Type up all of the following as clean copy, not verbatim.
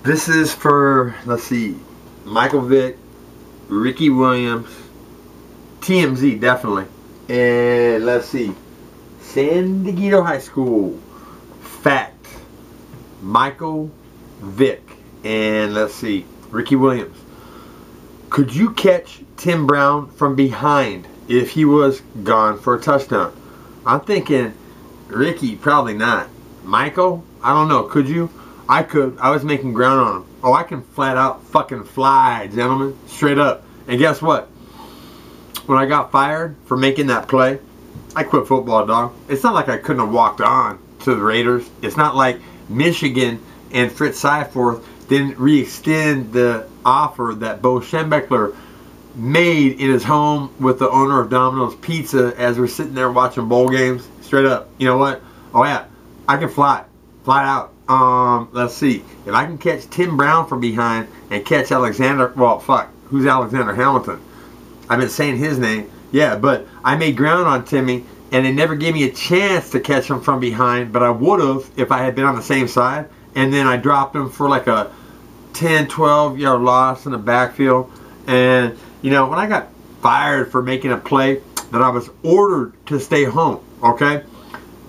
This is for, let's see, Michael Vick, Ricky Williams, TMZ definitely, and let's see, San Diego High School. Fact, Michael Vick, and let's see, Ricky Williams. Could you catch Tim Brown from behind if he was gone for a touchdown? I'm thinking Ricky, probably not. Michael, I don't know, could you? I could. I was making ground on him. Oh, I can flat out fucking fly, gentlemen. Straight up. And guess what? When I got fired for making that play, I quit football, dog. It's not like I couldn't have walked on to the Raiders. It's not like Michigan and Fritz Seifert didn't re-extend the offer that Bo Schembechler made in his home with the owner of Domino's Pizza as we're sitting there watching bowl games. Straight up. You know what? Oh, yeah. I can fly. Flat out. Let's see. If I can catch Tim Brown from behind and catch Alexander, well, fuck, who's Alexander Hamilton? I've been saying his name. Yeah, but I made ground on Timmy, and they never gave me a chance to catch him from behind, but I would have if I had been on the same side, and then I dropped him for like a 10, 12 yard loss in the backfield. And, you know, when I got fired for making a play that I was ordered to stay home, okay?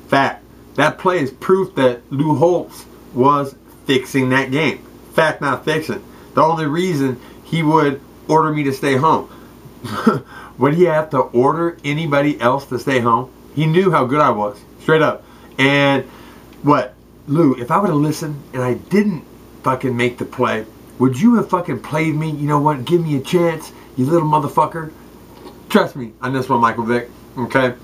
Fact. That play is proof that Lou Holtz was fixing that game. Fact, not fiction. The only reason he would order me to stay home. Would he have to order anybody else to stay home? He knew how good I was. Straight up. And what? Lou, if I would have listened and I didn't fucking make the play, would you have fucking played me? You know what? Give me a chance, you little motherfucker. Trust me on this one, Michael Vick. Okay?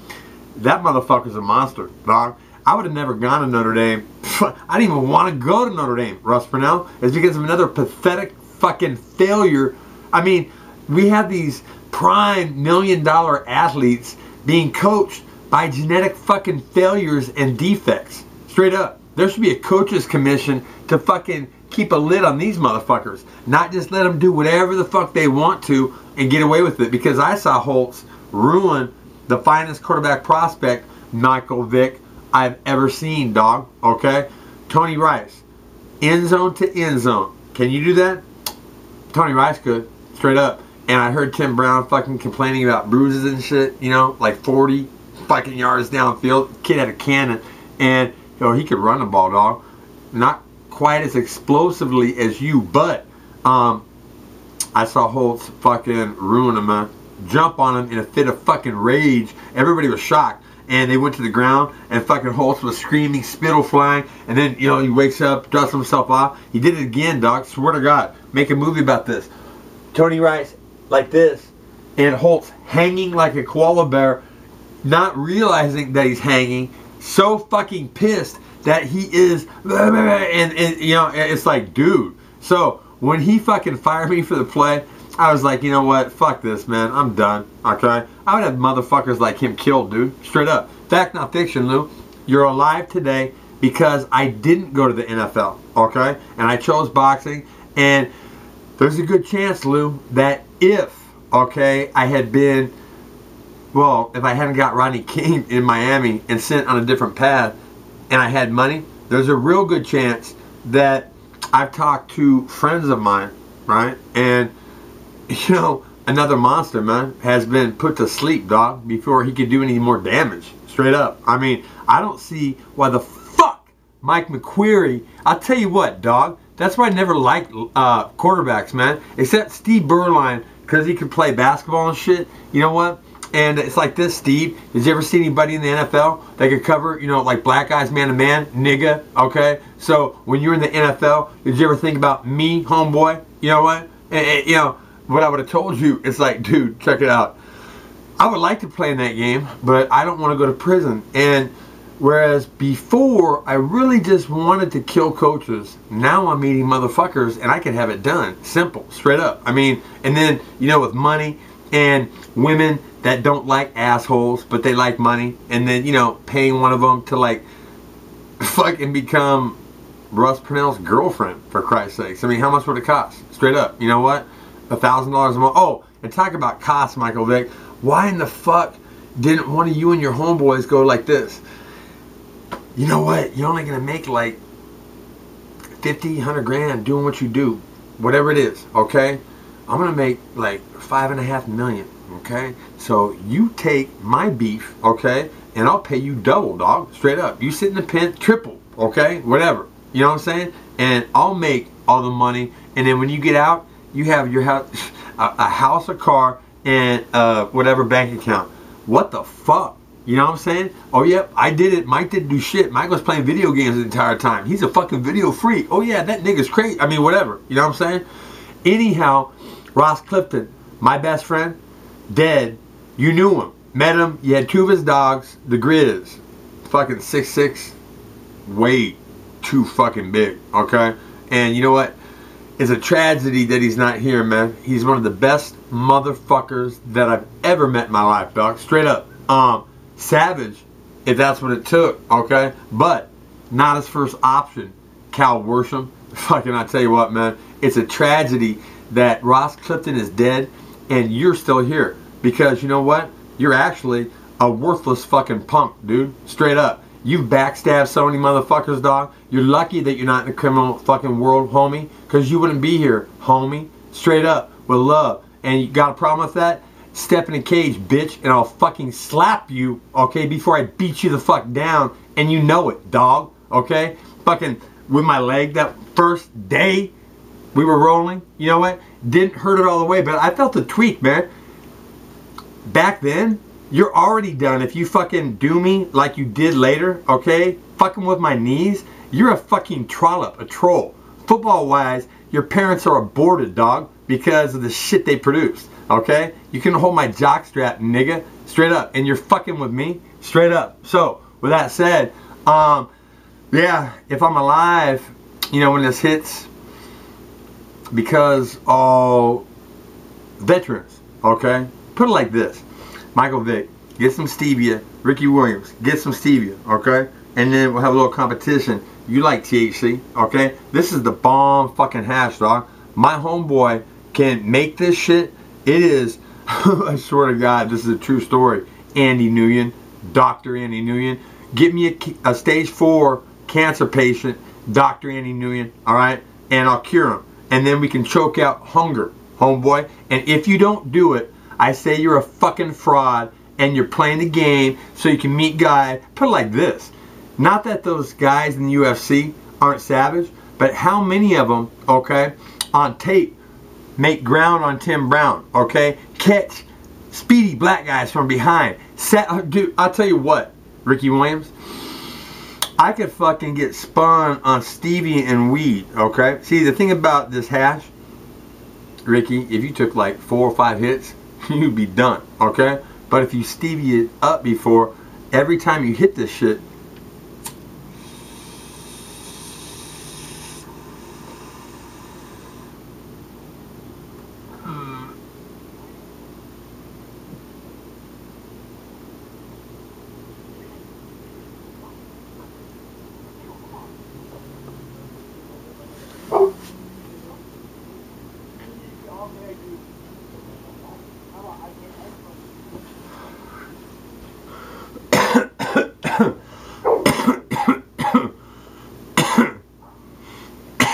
That motherfucker's a monster, dog. I would have never gone to Notre Dame. I didn't even want to go to Notre Dame, Russ Purnell. It's because of another pathetic fucking failure. I mean, we have these prime $1 million athletes being coached by genetic fucking failures and defects. Straight up. There should be a coaches commission to fucking keep a lid on these motherfuckers. Not just let them do whatever the fuck they want to and get away with it. Because I saw Holtz ruin the finest quarterback prospect, Michael Vick, I've ever seen, dog. Okay? Tony Rice. End zone to end zone. Can you do that? Tony Rice could. Straight up. And I heard Tim Brown fucking complaining about bruises and shit. You know, like 40 fucking yards downfield. Kid had a cannon. And, you know, he could run the ball, dog. Not quite as explosively as you, but I saw Holtz fucking ruin him, man. Jump on him in a fit of fucking rage. Everybody was shocked. And they went to the ground, and fucking Holtz was screaming, spittle flying, and then, you know, he wakes up, dusts himself off. He did it again, dog. Swear to God. Make a movie about this. Tony Rice, like this, and Holtz hanging like a koala bear, not realizing that he's hanging, so fucking pissed that he is, and you know, it's like, dude. So, when he fucking fired me for the play, I was like, you know what? Fuck this, man. I'm done. Okay? I would have motherfuckers like him killed, dude. Straight up. Fact, not fiction, Lou. You're alive today because I didn't go to the NFL. Okay? And I chose boxing. And there's a good chance, Lou, that if, okay, I had been, well, if I hadn't got Rodney King in Miami and sent on a different path and I had money, there's a real good chance that I've talked to friends of mine, right? And you know, another monster, man, has been put to sleep, dog, before he could do any more damage. Straight up. I mean, I don't see why the fuck Mike McQueary, I'll tell you what, dog, that's why I never liked quarterbacks, man, except Steve Berline, because he could play basketball and shit. You know what? And it's like this, Steve. Did you ever see anybody in the NFL that could cover, you know, like black guys man-to-man? Nigga, okay? So, when you're in the NFL, did you ever think about me, homeboy? You know what? You know, what I would have told you, it's like, dude, check it out. I would like to play in that game, but I don't want to go to prison. And whereas before, I really just wanted to kill coaches, now I'm meeting motherfuckers and I can have it done. Simple, straight up. I mean, and then, you know, with money and women that don't like assholes, but they like money. And then, you know, paying one of them to, like, fucking become Russ Purnell's girlfriend, for Christ's sakes. I mean, how much would it cost? Straight up. You know what? $1,000 a month. Oh, and talk about costs, Michael Vick. Why in the fuck didn't one of you and your homeboys go like this? You know what? You're only going to make like 50, 100 grand doing what you do, whatever it is, okay? I'm gonna make like 5.5 million, okay? So you take my beef, okay, and I'll pay you double, dog, straight up. You sit in the pen, triple, okay, whatever. You know what I'm saying? And I'll make all the money, and then when you get out, you have your house, a house, a car, and whatever bank account. What the fuck? You know what I'm saying? Oh yeah, I did it. Mike didn't do shit. Mike was playing video games the entire time. He's a fucking video freak. Oh yeah, that nigga's crazy. I mean, whatever. You know what I'm saying? Anyhow, Ross Clifton, my best friend, dead. You knew him. Met him. You had 2 of his dogs. The Grizz. Fucking 6'6". Way too fucking big. Okay? And you know what? It's a tragedy that he's not here, man. He's one of the best motherfuckers that I've ever met in my life, dog. Straight up. Savage, if that's what it took, okay? But not his first option. Cal Worsham. Fucking, I tell you what, man. It's a tragedy that Ross Clifton is dead and you're still here. Because you know what? You're actually a worthless fucking punk, dude. Straight up. You've backstabbed so many motherfuckers, dog. You're lucky that you're not in the criminal fucking world, homie. Because you wouldn't be here, homie. Straight up. With love. And you got a problem with that? Step in a cage, bitch, and I'll fucking slap you, okay, before I beat you the fuck down, and you know it, dog, okay? Fucking with my leg that first day we were rolling, you know what? Didn't hurt it all the way, but I felt a tweak, man. Back then, you're already done. If you fucking do me like you did later, okay, fucking with my knees, you're a fucking trollop, a troll. Football-wise, your parents are aborted, dog, because of the shit they produced. Okay? You can hold my jockstrap, nigga. Straight up. And you're fucking with me? Straight up. So, with that said, yeah, if I'm alive, you know, when this hits, because all veterans, okay? Put it like this. Michael Vick, get some stevia. Ricky Williams, get some stevia, okay? And then we'll have a little competition. You like THC, okay? This is the bomb fucking hash, dog. My homeboy can make this shit. It is, I swear to God, this is a true story. Andy Nguyen, Dr. Andy Nguyen. Get me a stage 4 cancer patient, Dr. Andy Nguyen, alright? And I'll cure him. And then we can choke out hunger, homeboy. And if you don't do it, I say you're a fucking fraud and you're playing the game so you can meet guys. Put it like this. Not that those guys in the UFC aren't savage, but how many of them, okay, on tape, make ground on Tim Brown, okay? Catch speedy black guys from behind. Dude, I'll tell you what, Ricky Williams, I could fucking get spun on stevia and weed, okay? See, the thing about this hash, Ricky, if you took like 4 or 5 hits, you'd be done, okay? But if you stevia it up before, every time you hit this shit,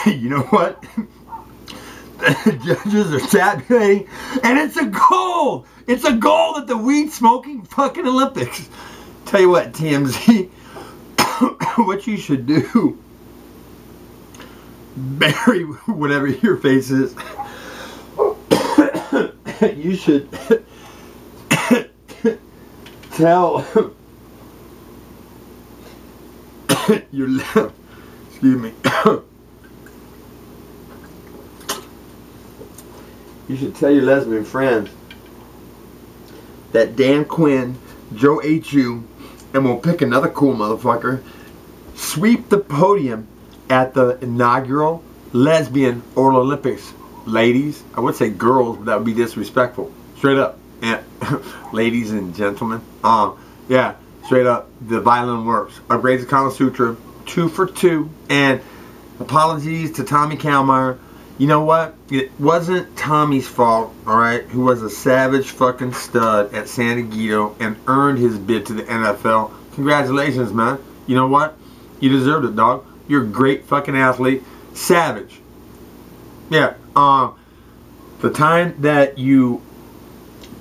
you know what? The judges are tabulating, and it's a gold! It's a gold at the weed smoking fucking Olympics. Tell you what, TMZ, what you should do, bury whatever your face is. You should tell your excuse me. You should tell your lesbian friends that Dan Quinn, Joe H.U., and we'll pick another cool motherfucker, sweep the podium at the inaugural lesbian Oral Olympics. Ladies, I would say girls, but that would be disrespectful. Straight up. Yeah. Ladies and gentlemen. Yeah, straight up. The violin works. Upgrades the Kama Sutra. 2 for 2. And apologies to Tommy Kaumeyer. You know what? It wasn't Tommy's fault, alright? Who was a savage fucking stud at San Diego and earned his bid to the NFL. Congratulations, man. You know what? You deserved it, dog. You're a great fucking athlete. savage. Yeah, the time that you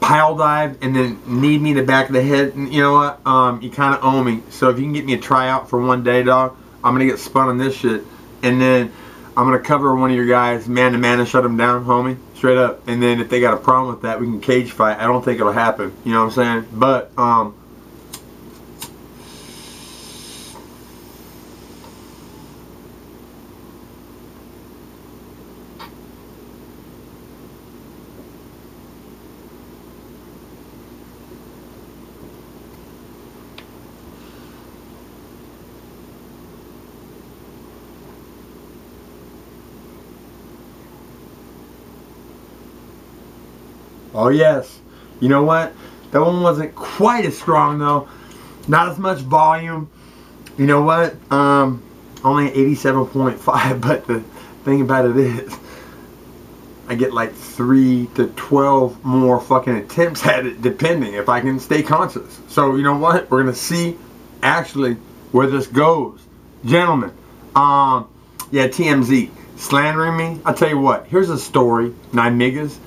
pile dive and then kneed me in the back of the head, you know what, you kind of owe me. So if you can get me a tryout for one day, dog, I'm going to get spun on this shit. And then I'm going to cover one of your guys man to man and shut them down, homie. Straight up. And then if they got a problem with that, we can cage fight. I don't think it'll happen. You know what I'm saying? But, oh yes, you know what? That one wasn't quite as strong though. Not as much volume. You know what? Only 87.5. But the thing about it is, I get like 3 to 12 more fucking attempts at it, depending if I can stay conscious. So you know what? We're gonna see actually where this goes, gentlemen. Yeah, TMZ slandering me. I'll tell you what. Here's a story, nine niggas.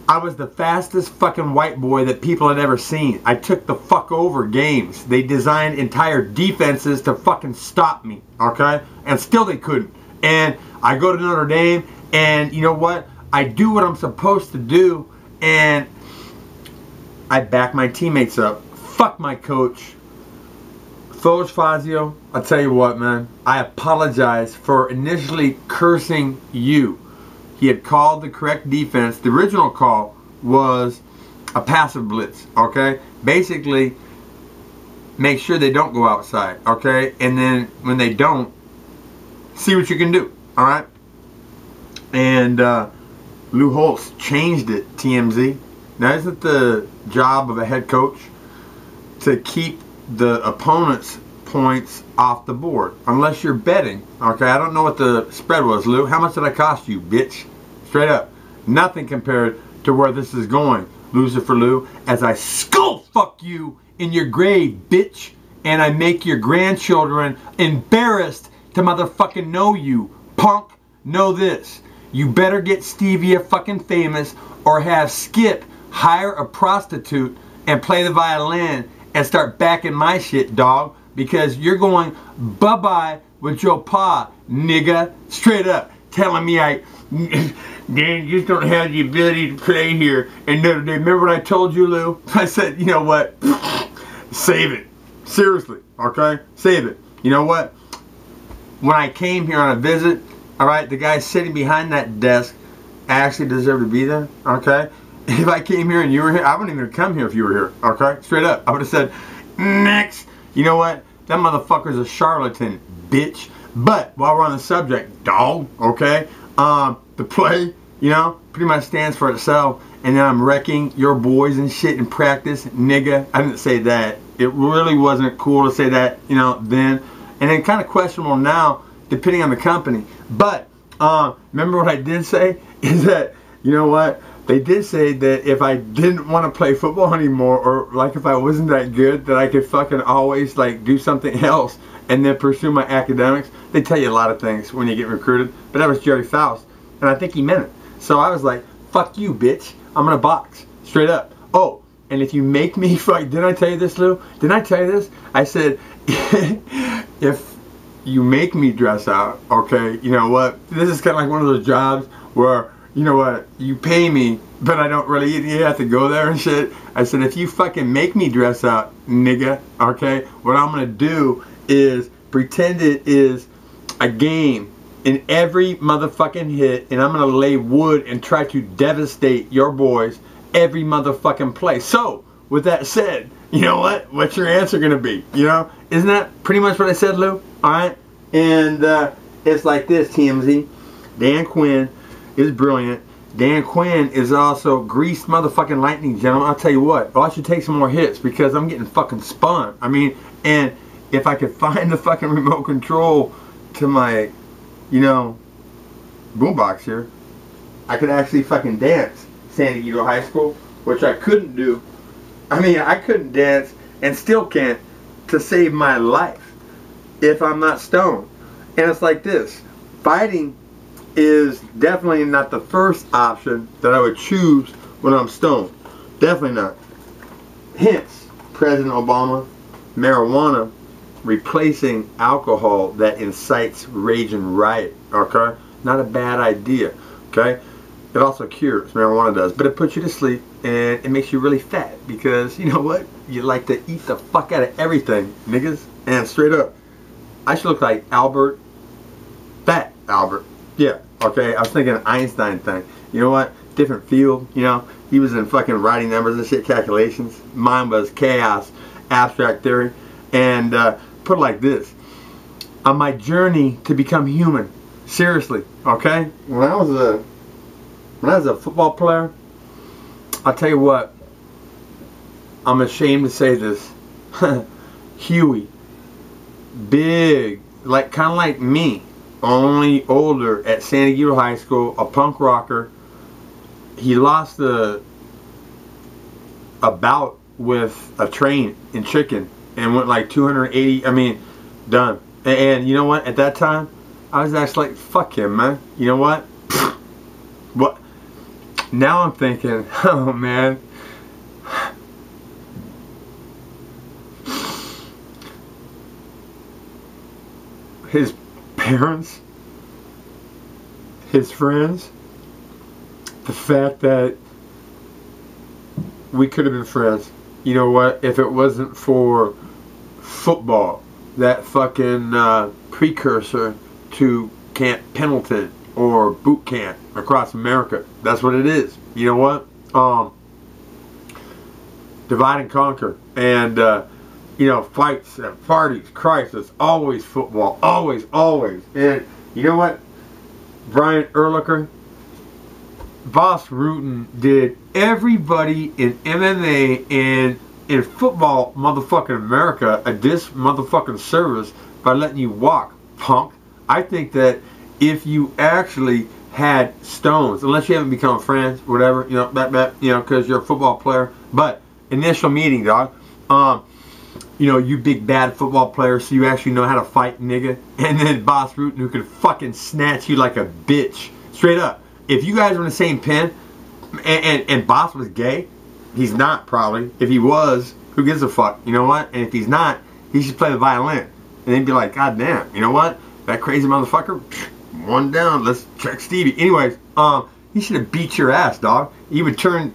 I was the fastest fucking white boy that people had ever seen. I took the fuck over games. They designed entire defenses to fucking stop me, okay? And still they couldn't. And I go to Notre Dame, and you know what? I do what I'm supposed to do, and I back my teammates up. Fuck my coach. Foge Fazio, I'll tell you what, man. I apologize for initially cursing you. He had called the correct defense. The original call was a passive blitz, okay? Basically, make sure they don't go outside, okay? And then when they don't, see what you can do, all right? And Lou Holtz changed it, TMZ. Now, isn't the job of a head coach to keep the opponent's points off the board? Unless you're betting, okay? I don't know what the spread was, Lou. How much did I cost you, bitch? Straight up. Nothing compared to where this is going, loser for Lou, as I skull fuck you in your grave, bitch, and I make your grandchildren embarrassed to motherfucking know you, punk. Know this. You better get Stevia fucking famous or have Skip hire a prostitute and play the violin and start backing my shit, dog, because you're going bye-bye with your pa, nigga. Straight up. Telling me Dan just don't have the ability to play here. And Notre Dame. Remember what I told you, Lou? I said, you know what? Save it. Seriously, okay? Save it. You know what? When I came here on a visit, alright, the guy sitting behind that desk actually deserved to be there, okay? If I came here and you were here, I wouldn't even come here if you were here, okay? Straight up. I would have said, next. You know what? That motherfucker's a charlatan, bitch. But while we're on the subject, dog, okay? The play, you know, pretty much stands for itself. And then I'm wrecking your boys and shit in practice, nigga. I didn't say that. It really wasn't cool to say that, you know, then. And then kind of questionable now, depending on the company. But remember what I did say? Is that, you know what? They did say that if I didn't want to play football anymore, or like if I wasn't that good, that I could fucking always like do something else and then pursue my academics. They tell you a lot of things when you get recruited. But that was Jerry Faust. And I think he meant it. So I was like, fuck you, bitch. I'm going to box. Straight up. Oh, and if you make me fight, didn't I tell you this, Lou? Didn't I tell you this? I said, if you make me dress out, okay, you know what? This is kind of like one of those jobs where, you know what, you pay me, but I don't really, you have to go there and shit. I said, if you fucking make me dress out, nigga, okay, what I'm going to do is pretend it is a game in every motherfucking hit, and I'm going to lay wood and try to devastate your boys every motherfucking play. So, with that said, you know what? What's your answer going to be? You know? Isn't that pretty much what I said, Lou? Alright? And it's like this, TMZ. Dan Quinn is brilliant. Dan Quinn is also greased motherfucking lightning, gentlemen. I'll tell you what. Oh, I should take some more hits because I'm getting fucking spun. I mean, and if I could find the fucking remote control to my, you know, boombox here, I could actually fucking dance San Diego High School, which I couldn't do. I mean, I couldn't dance and still can't to save my life if I'm not stoned. And it's like this. fighting is definitely not the first option that I would choose when I'm stoned. Definitely not. Hence, President Obama, marijuana replacing alcohol that incites rage and riot. Okay? Not a bad idea. Okay? It also cures, marijuana does, but it puts you to sleep and it makes you really fat because, you know what? You like to eat the fuck out of everything, niggas. And straight up, I should look like Albert, Fat Albert. Yeah, okay, I was thinking an Einstein thing. You know what? Different field, you know? He was in fucking writing numbers and shit, calculations. Mine was chaos, abstract theory. And put it like this. On my journey to become human, seriously, okay? When I was a football player, I'll tell you what, I'm ashamed to say this. Huey, big, like kind of like me, only older, at San Diego High School, a punk rocker. He lost a bout with a train in chicken and went like 280, I mean, done. And you know what, at that time, I was actually like, fuck him, man. You know what? What? Now I'm thinking, oh man, his parents, his friends, the fact that we could have been friends. You know what? If it wasn't for football, that fucking precursor to Camp Pendleton or boot camp across America. That's what it is. You know what? Divide and conquer. And, you know, fights and parties, crisis, always football. Always, always. And you know what? Brian Urlacher, Boss Rutan did everybody in MMA and in football motherfucking America a motherfucking service by letting you walk, punk. I think that if you actually had stones, unless you haven't become friends, whatever, you know, because you're a football player, but initial meeting, dog, you know, you big bad football player, so you actually know how to fight, nigga, and then Boss Rutan who could fucking snatch you like a bitch, straight up. If you guys were in the same pen, and Boss was gay, he's not probably. If he was, who gives a fuck, you know what? And if he's not, he should play the violin, and they'd be like, God damn, you know what? That crazy motherfucker, one down, let's check Stevie. Anyways, he should have beat your ass, dog. He would turn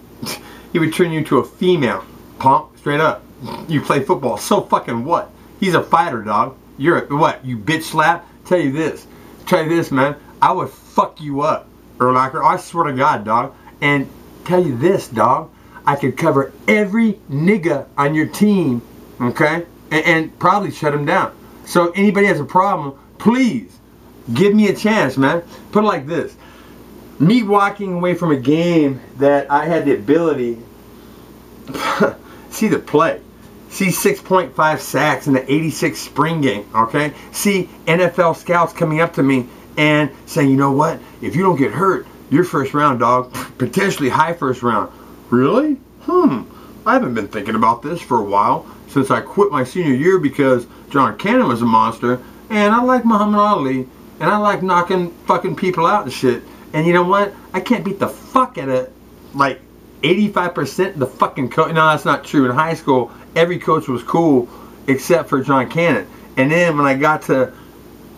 you into a female, punk, straight up. You play football, so fucking what? He's a fighter, dog. You're a, what? You bitch slap? Tell you this, man. I would fuck you up, Urlacher. I swear to God, dog. And tell you this, dog. I could cover every nigga on your team, okay? And probably shut him down. So anybody has a problem, please give me a chance, man. Put it like this. Me walking away from a game that I had the ability see the play. See 6.5 sacks in the 86 spring game, okay? See NFL scouts coming up to me and saying, you know what? If you don't get hurt, you're first round, dog. Potentially high first round. Really? I haven't been thinking about this for a while since I quit my senior year because John Cannon was a monster and I like Muhammad Ali and I like knocking fucking people out and shit. And you know what? I can't beat the fuck out of like 85% of the fucking coach. No, that's not true. In high school, every coach was cool except for John Cannon. And then when I got to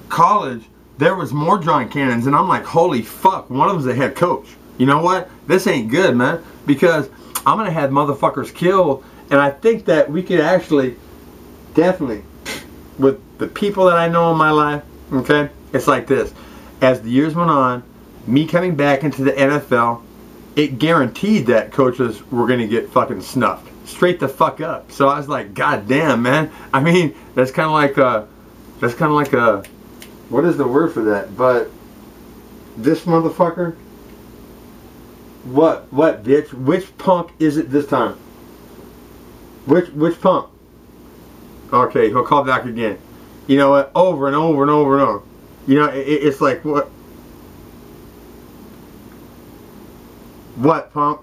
college, there was more John Cannons and I'm like, holy fuck, one of them's the head coach. You know what? This ain't good, man, because I'm gonna have motherfuckers killed. And I think that we could actually definitely, with the people that I know in my life, okay, it's like this. As the years went on, me coming back into the NFL, it guaranteed that coaches were going to get fucking snuffed. Straight the fuck up. So I was like, God damn, man. I mean, that's kind of like a, what is the word for that? But this motherfucker, what, bitch? Which punk is it this time? Which punk? Okay, he'll call back again. You know what? Over and over and over and over. You know, it's like, what? What, punk?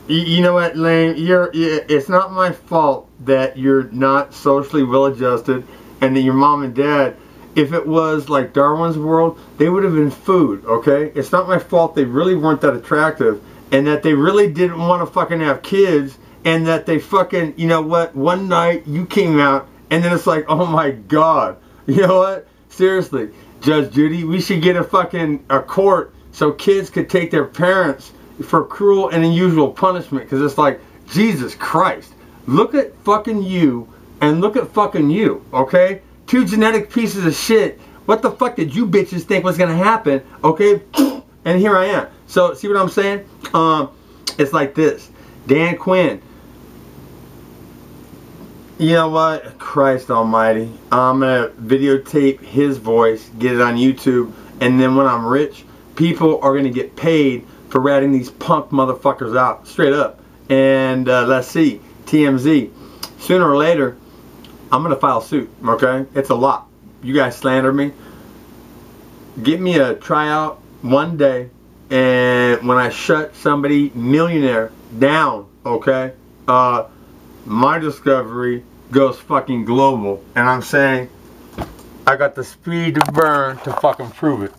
You know what, Lane? It's not my fault that you're not socially well adjusted and then your mom and dad, if it was like Darwin's world, they would have been food, okay? It's not my fault they really weren't that attractive, and that they really didn't want to fucking have kids, and that they fucking, you know what, one night you came out, and then it's like, oh my God. You know what? Seriously, Judge Judy, we should get a court so kids could take their parents for cruel and unusual punishment, because it's like, Jesus Christ. Look at fucking you, and look at fucking you, okay? Two genetic pieces of shit. What the fuck did you bitches think was gonna happen? Okay, and here I am. So see what I'm saying? It's like this. Dan Quinn. You know what? Christ Almighty. I'm gonna videotape his voice, get it on YouTube, and then when I'm rich, people are gonna get paid for ratting these punk motherfuckers out, straight up. And let's see, TMZ. Sooner or later, I'm gonna file suit, okay? It's a lot. You guys slander me. Get me a tryout one day, and when I shut somebody millionaire down, okay, my discovery goes fucking global. And I'm saying, I got the speed to burn to fucking prove it.